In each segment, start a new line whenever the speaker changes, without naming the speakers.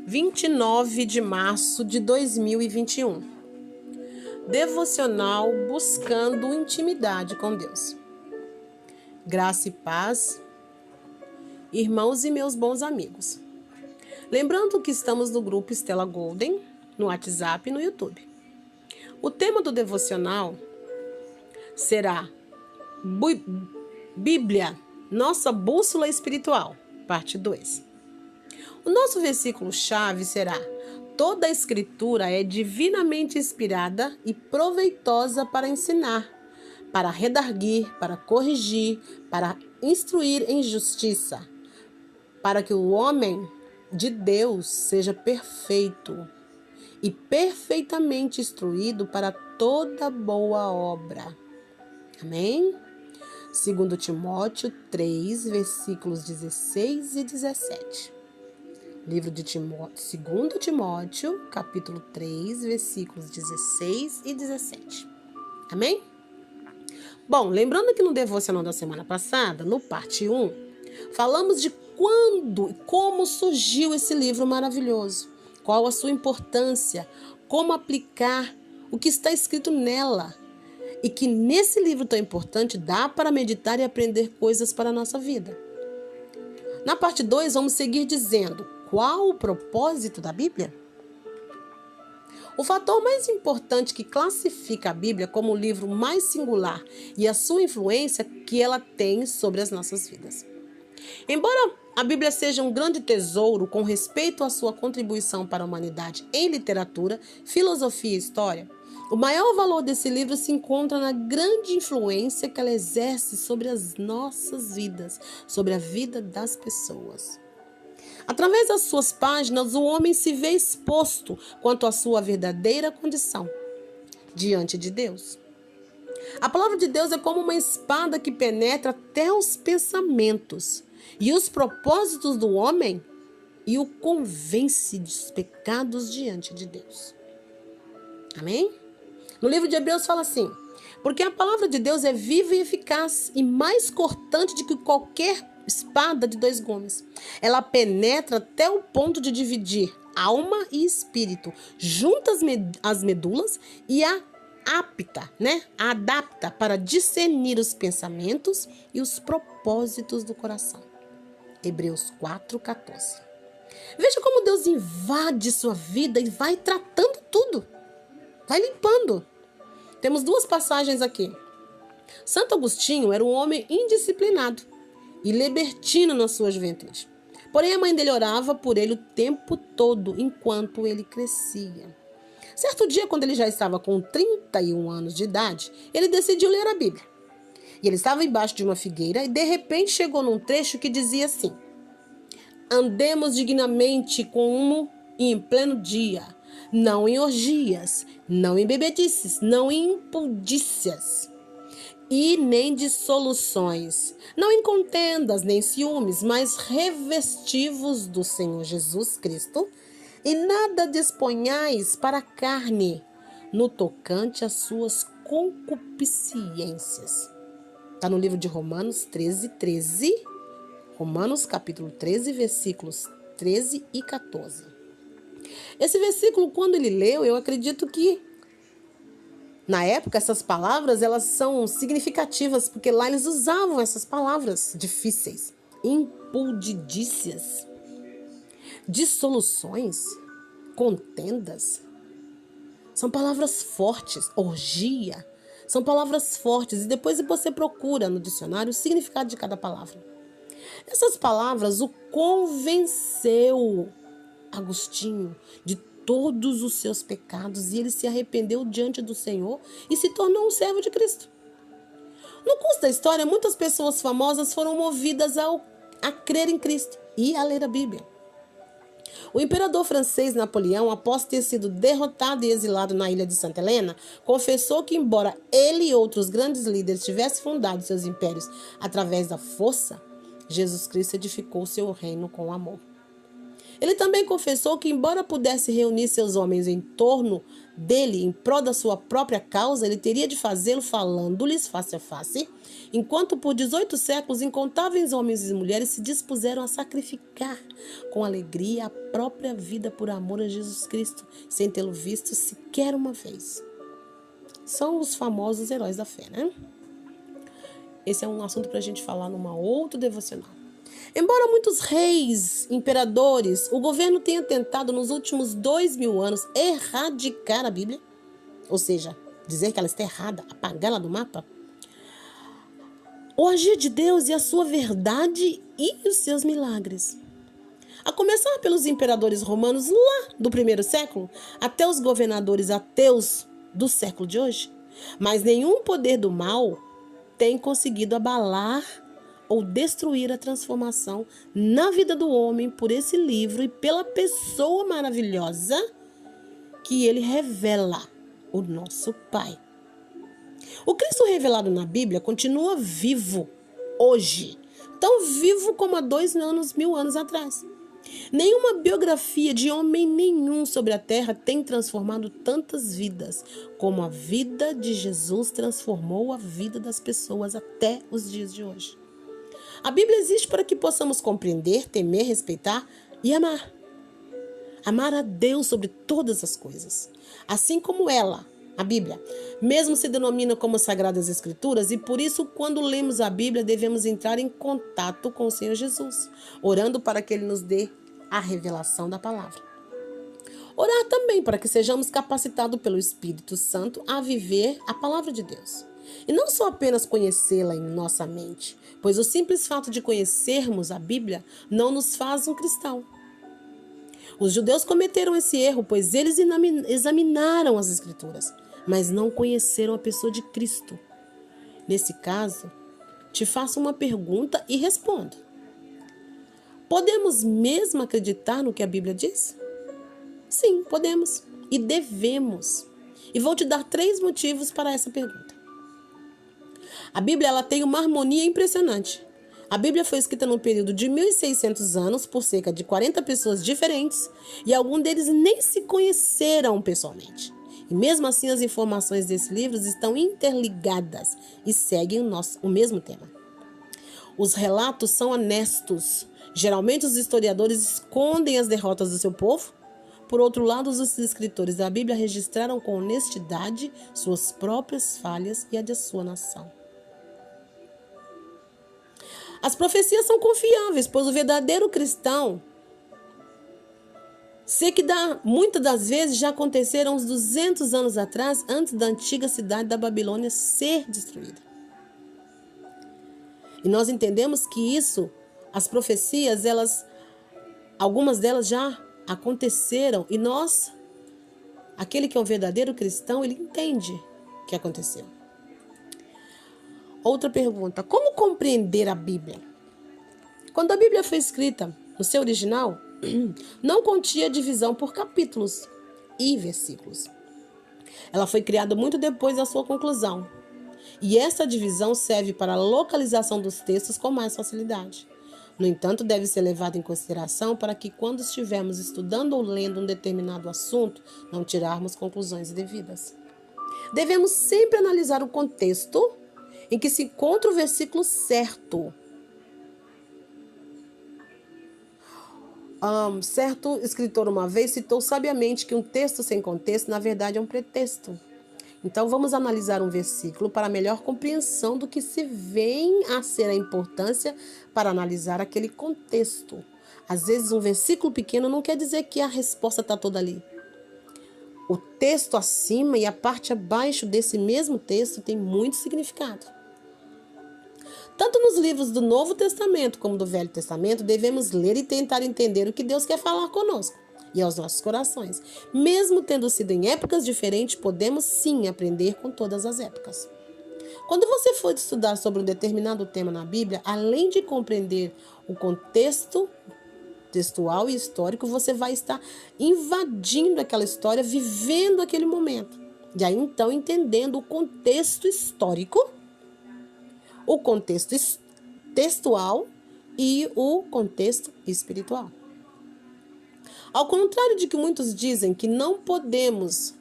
29 de março de 2021. Devocional Buscando Intimidade com Deus. Graça e paz, irmãos e meus bons amigos. Lembrando que estamos no grupo Estela Golden, no WhatsApp e no YouTube. O tema do devocional será Bíblia, nossa bússola espiritual, parte 2. O nosso versículo-chave será: toda a Escritura é divinamente inspirada e proveitosa para ensinar, para redarguir, para corrigir, para instruir em justiça, para que o homem de Deus seja perfeito e perfeitamente instruído para toda boa obra. Amém? 2 Timóteo 3, versículos 16 e 17. Livro de 2 Timóteo, capítulo 3, versículos 16 e 17. Amém? Bom, lembrando que no devocional da semana passada, no parte 1, falamos de quando e como surgiu esse livro maravilhoso, qual a sua importância, como aplicar o que está escrito nela, e que nesse livro tão importante dá para meditar e aprender coisas para a nossa vida. Na parte 2, vamos seguir dizendo qual o propósito da Bíblia. O fator mais importante que classifica a Bíblia como o livro mais singular e a sua influência que ela tem sobre as nossas vidas. Embora a Bíblia seja um grande tesouro com respeito à sua contribuição para a humanidade em literatura, filosofia e história, o maior valor desse livro se encontra na grande influência que ela exerce sobre as nossas vidas, sobre a vida das pessoas. Através das suas páginas, o homem se vê exposto quanto à sua verdadeira condição diante de Deus. A palavra de Deus é como uma espada que penetra até os pensamentos e os propósitos do homem e o convence dos pecados diante de Deus. Amém? No livro de Hebreus fala assim: porque a palavra de Deus é viva e eficaz e mais cortante do que qualquer espada de 2 gumes. Ela penetra até o ponto de dividir alma e espírito, junta as medulas e a adapta para discernir os pensamentos e os propósitos do coração. Hebreus 4:14. Veja como Deus invade sua vida e vai tratando tudo. Vai limpando. Temos 2 passagens aqui. Santo Agostinho era um homem indisciplinado e libertino na sua juventude. Porém, a mãe dele orava por ele o tempo todo, enquanto ele crescia. Certo dia, quando ele já estava com 31 anos de idade, ele decidiu ler a Bíblia. E ele estava embaixo de uma figueira e, de repente, chegou num trecho que dizia assim: andemos dignamente como em pleno dia, não em orgias, não em bebedices, não em impudícias, e nem dissoluções, não em contendas, nem ciúmes, mas revestivos do Senhor Jesus Cristo, e nada disponhais para a carne, no tocante às suas concupiscências. Está no livro de Romanos 13. Romanos capítulo 13, versículos 13 e 14. Esse versículo, quando ele leu, eu acredito que na época essas palavras elas são significativas, porque lá eles usavam essas palavras difíceis: impudicícias, dissoluções, contendas. São palavras fortes, orgia, são palavras fortes, e depois você procura no dicionário o significado de cada palavra. Essas palavras o convenceu, Agostinho, de todos os seus pecados, e ele se arrependeu diante do Senhor e se tornou um servo de Cristo. No curso da história, muitas pessoas famosas foram movidas a crer em Cristo e a ler a Bíblia. O imperador francês Napoleão, após ter sido derrotado e exilado na ilha de Santa Helena, confessou que, embora ele e outros grandes líderes tivessem fundado seus impérios através da força, Jesus Cristo edificou seu reino com amor. Ele também confessou que, embora pudesse reunir seus homens em torno dele em prol da sua própria causa, ele teria de fazê-lo falando-lhes face a face, enquanto por 18 séculos incontáveis homens e mulheres se dispuseram a sacrificar com alegria a própria vida por amor a Jesus Cristo, sem tê-lo visto sequer uma vez. São os famosos heróis da fé, né? Esse é um assunto para a gente falar numa outra devocional. Embora muitos reis, imperadores, o governo tenha tentado nos últimos 2000 anos erradicar a Bíblia, ou seja, dizer que ela está errada, apagá-la do mapa, o agir de Deus e a sua verdade e os seus milagres. A começar pelos imperadores romanos lá do primeiro século, até os governadores ateus do século de hoje, mas nenhum poder do mal tem conseguido abalar ou destruir a transformação na vida do homem por esse livro e pela pessoa maravilhosa que ele revela, o nosso Pai. O Cristo revelado na Bíblia continua vivo hoje, tão vivo como há 2000 anos atrás. Nenhuma biografia de homem nenhum sobre a terra tem transformado tantas vidas como a vida de Jesus transformou a vida das pessoas até os dias de hoje. A Bíblia existe para que possamos compreender, temer, respeitar e amar. Amar a Deus sobre todas as coisas. Assim como ela, a Bíblia, mesmo se denomina como Sagradas Escrituras, e por isso, quando lemos a Bíblia, devemos entrar em contato com o Senhor Jesus, orando para que Ele nos dê a revelação da palavra. Orar também para que sejamos capacitados pelo Espírito Santo a viver a palavra de Deus. E não só apenas conhecê-la em nossa mente, pois o simples fato de conhecermos a Bíblia não nos faz um cristão. Os judeus cometeram esse erro, pois eles examinaram as Escrituras, mas não conheceram a pessoa de Cristo. Nesse caso, te faço uma pergunta e respondo. Podemos mesmo acreditar no que a Bíblia diz? Sim, podemos e devemos. E vou te dar 3 motivos para essa pergunta. A Bíblia ela tem uma harmonia impressionante. A Bíblia foi escrita num período de 1.600 anos por cerca de 40 pessoas diferentes e alguns deles nem se conheceram pessoalmente. E mesmo assim as informações desses livros estão interligadas e seguem o mesmo tema. Os relatos são honestos. Geralmente os historiadores escondem as derrotas do seu povo. Por outro lado, os escritores da Bíblia registraram com honestidade suas próprias falhas e a de sua nação. As profecias são confiáveis, pois o verdadeiro cristão sei que muitas das vezes já aconteceram uns 200 anos atrás, antes da antiga cidade da Babilônia ser destruída. E nós entendemos que as profecias, algumas delas já aconteceram e aquele que é um verdadeiro cristão, ele entende o que aconteceu. Outra pergunta, como compreender a Bíblia? Quando a Bíblia foi escrita no seu original, não continha divisão por capítulos e versículos. Ela foi criada muito depois da sua conclusão. E essa divisão serve para a localização dos textos com mais facilidade. No entanto, deve ser levada em consideração para que, quando estivermos estudando ou lendo um determinado assunto, não tirarmos conclusões indevidas. Devemos sempre analisar o contexto em que se encontra o versículo certo. Certo escritor uma vez citou sabiamente que um texto sem contexto, na verdade, é um pretexto. Então, vamos analisar um versículo para melhor compreensão do que se vem a ser a importância para analisar aquele contexto. Às vezes, um versículo pequeno não quer dizer que a resposta está toda ali. O texto acima e a parte abaixo desse mesmo texto tem muito significado. Tanto nos livros do Novo Testamento como do Velho Testamento, devemos ler e tentar entender o que Deus quer falar conosco e aos nossos corações. Mesmo tendo sido em épocas diferentes, podemos sim aprender com todas as épocas. Quando você for estudar sobre um determinado tema na Bíblia, além de compreender o contexto textual e histórico, você vai estar invadindo aquela história, vivendo aquele momento. E aí, então, entendendo o contexto histórico, o contexto textual e o contexto espiritual. Ao contrário de que muitos dizem que não podemos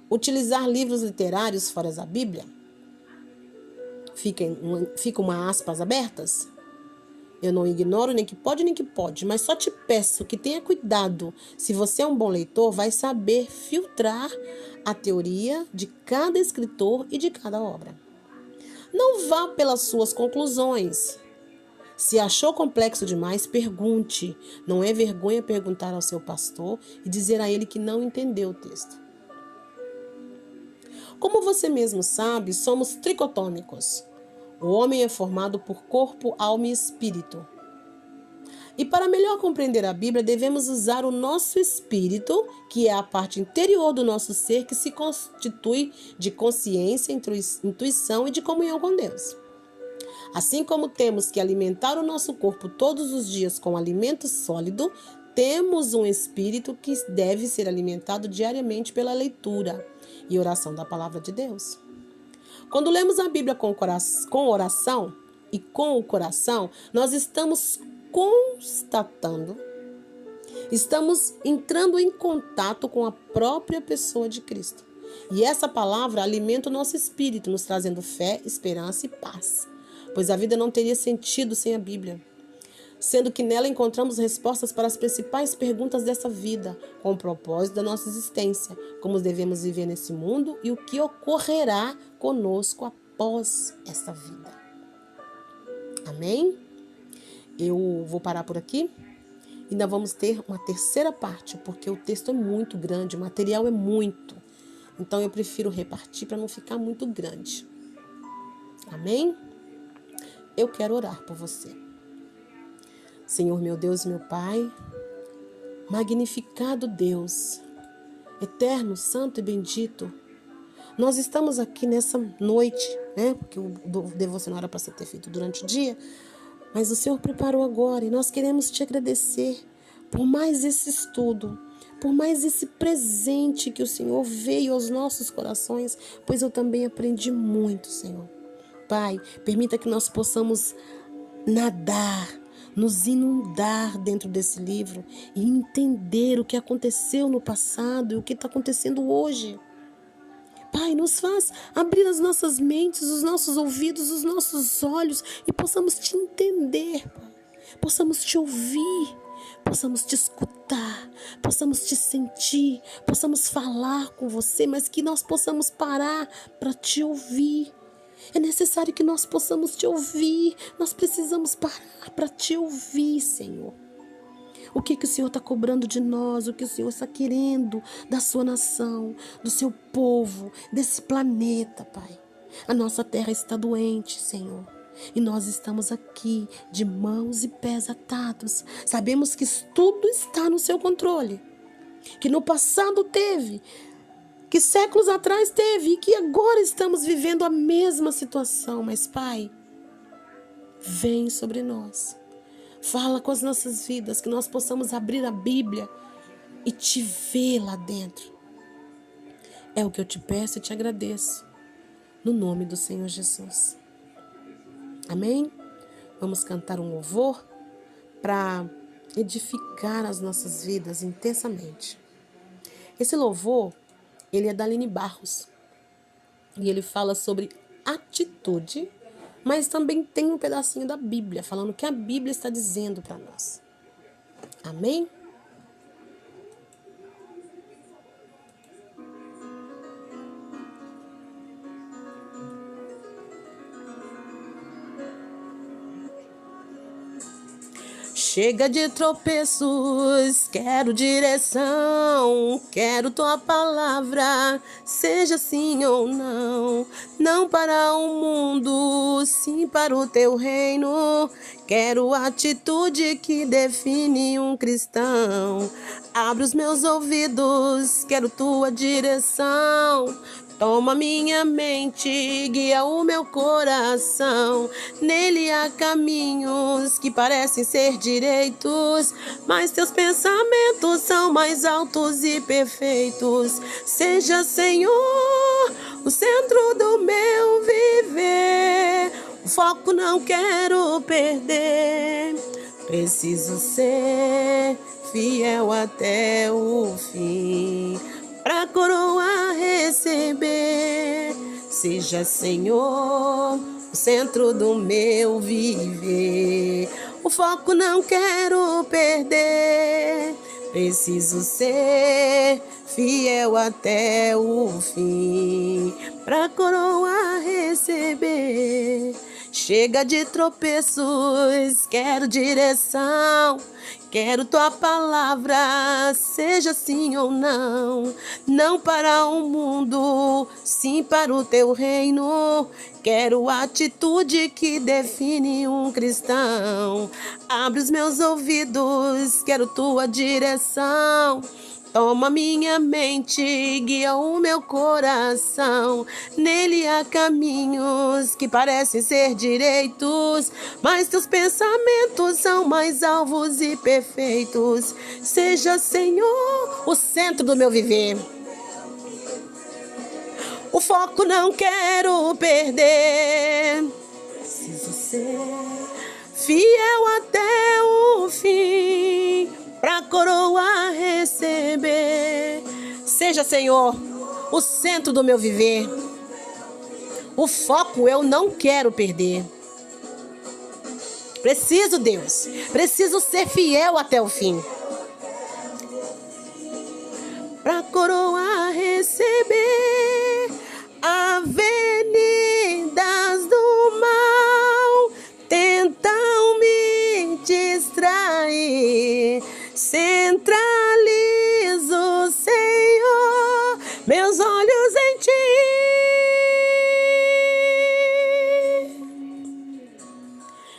utilizar livros literários fora da Bíblia, fica uma aspas abertas. Eu não ignoro nem que pode, mas só te peço que tenha cuidado. Se você é um bom leitor, vai saber filtrar a teoria de cada escritor e de cada obra. Não vá pelas suas conclusões. Se achou complexo demais, pergunte. Não é vergonha perguntar ao seu pastor e dizer a ele que não entendeu o texto. Como você mesmo sabe, somos tricotômicos. O homem é formado por corpo, alma e espírito. E para melhor compreender a Bíblia, devemos usar o nosso espírito, que é a parte interior do nosso ser, que se constitui de consciência, intuição e de comunhão com Deus. Assim como temos que alimentar o nosso corpo todos os dias com alimento sólido, temos um espírito que deve ser alimentado diariamente pela leitura e oração da palavra de Deus. Quando lemos a Bíblia com oração e com o coração, nós estamos estamos entrando em contato com a própria pessoa de Cristo. E essa palavra alimenta o nosso espírito, nos trazendo fé, esperança e paz. Pois a vida não teria sentido sem a Bíblia, sendo que nela encontramos respostas para as principais perguntas dessa vida, com o propósito da nossa existência, como devemos viver nesse mundo e o que ocorrerá conosco após essa vida. Amém? Eu vou parar por aqui. Ainda vamos ter uma terceira parte, porque o texto é muito grande, o material é muito. Então eu prefiro repartir para não ficar muito grande. Amém? Eu quero orar por você. Senhor, meu Deus e meu Pai, magnificado Deus, eterno, santo e bendito, nós estamos aqui nessa noite, porque o devocional era para ser feito durante o dia, mas o Senhor preparou agora e nós queremos te agradecer por mais esse estudo, por mais esse presente que o Senhor veio aos nossos corações, pois eu também aprendi muito, Senhor. Pai, permita que nós possamos nadar, nos inundar dentro desse livro e entender o que aconteceu no passado e o que está acontecendo hoje. Pai, nos faz abrir as nossas mentes, os nossos ouvidos, os nossos olhos e possamos te entender, Pai. Possamos te ouvir, possamos te escutar, possamos te sentir, possamos falar com você, mas que nós possamos parar para te ouvir. É necessário que nós possamos te ouvir. Nós precisamos parar para te ouvir, Senhor. O que o Senhor está cobrando de nós, o que o Senhor está querendo da sua nação, do seu povo, desse planeta, Pai. A nossa terra está doente, Senhor. E nós estamos aqui de mãos e pés atados. Sabemos que tudo está no seu controle. Que no passado teve, que séculos atrás teve e que agora estamos vivendo a mesma situação. Mas, Pai, vem sobre nós. Fala com as nossas vidas, que nós possamos abrir a Bíblia e te ver lá dentro. É o que eu te peço e te agradeço. No nome do Senhor Jesus. Amém? Vamos cantar um louvor para edificar as nossas vidas intensamente. Esse louvor, ele é da Aline Barros. E ele fala sobre atitude, mas também tem um pedacinho da Bíblia, falando o que a Bíblia está dizendo para nós. Amém? Chega de tropeços, quero direção, quero tua palavra, seja sim ou não. Não para o mundo, sim para o teu reino. Quero atitude que define um cristão. Abre os meus ouvidos, quero tua direção. Toma minha mente, guia o meu coração. Nele há caminhos que parecem ser direitos, mas teus pensamentos são mais altos e perfeitos. Seja, Senhor, o centro do meu viver. O foco não quero perder. Preciso ser fiel até o fim, pra coroa receber. Seja, Senhor, o centro do meu viver. O foco não quero perder. Preciso ser fiel até o fim, pra coroa receber. Chega de tropeços, quero direção. Quero tua palavra, seja sim ou não. Não para o mundo, sim para o teu reino. Quero a atitude que define um cristão. Abre os meus ouvidos, quero tua direção. Toma minha mente, guia o meu coração. Nele há caminhos que parecem ser direitos, mas teus pensamentos são mais alvos e perfeitos. Seja, Senhor, o centro do meu viver. O foco não quero perder. Preciso ser fiel até o fim, pra coroa receber. Seja, Senhor, o centro do meu viver. O foco eu não quero perder. Preciso, Deus, preciso ser fiel até o fim, pra coroa receber. Avenidas do mal tentam me distrair. Centralizo, Senhor, meus olhos em ti.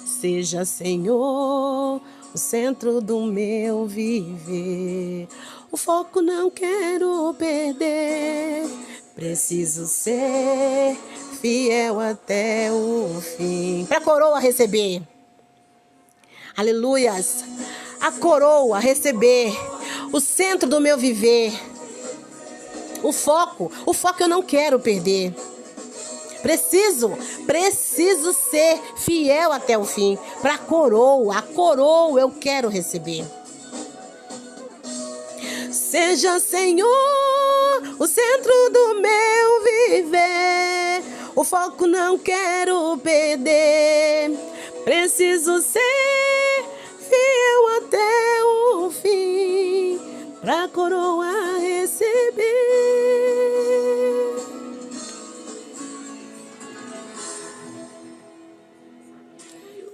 Seja, Senhor, o centro do meu viver. O foco não quero perder. Preciso ser fiel até o fim, pra coroa receber. Aleluias. A coroa receber, o centro do meu viver. O foco eu não quero perder. Preciso ser fiel até o fim, pra coroa, a coroa eu quero receber. Seja, Senhor, o centro do meu viver. O foco não quero perder. Preciso ser fiel até o fim, pra coroa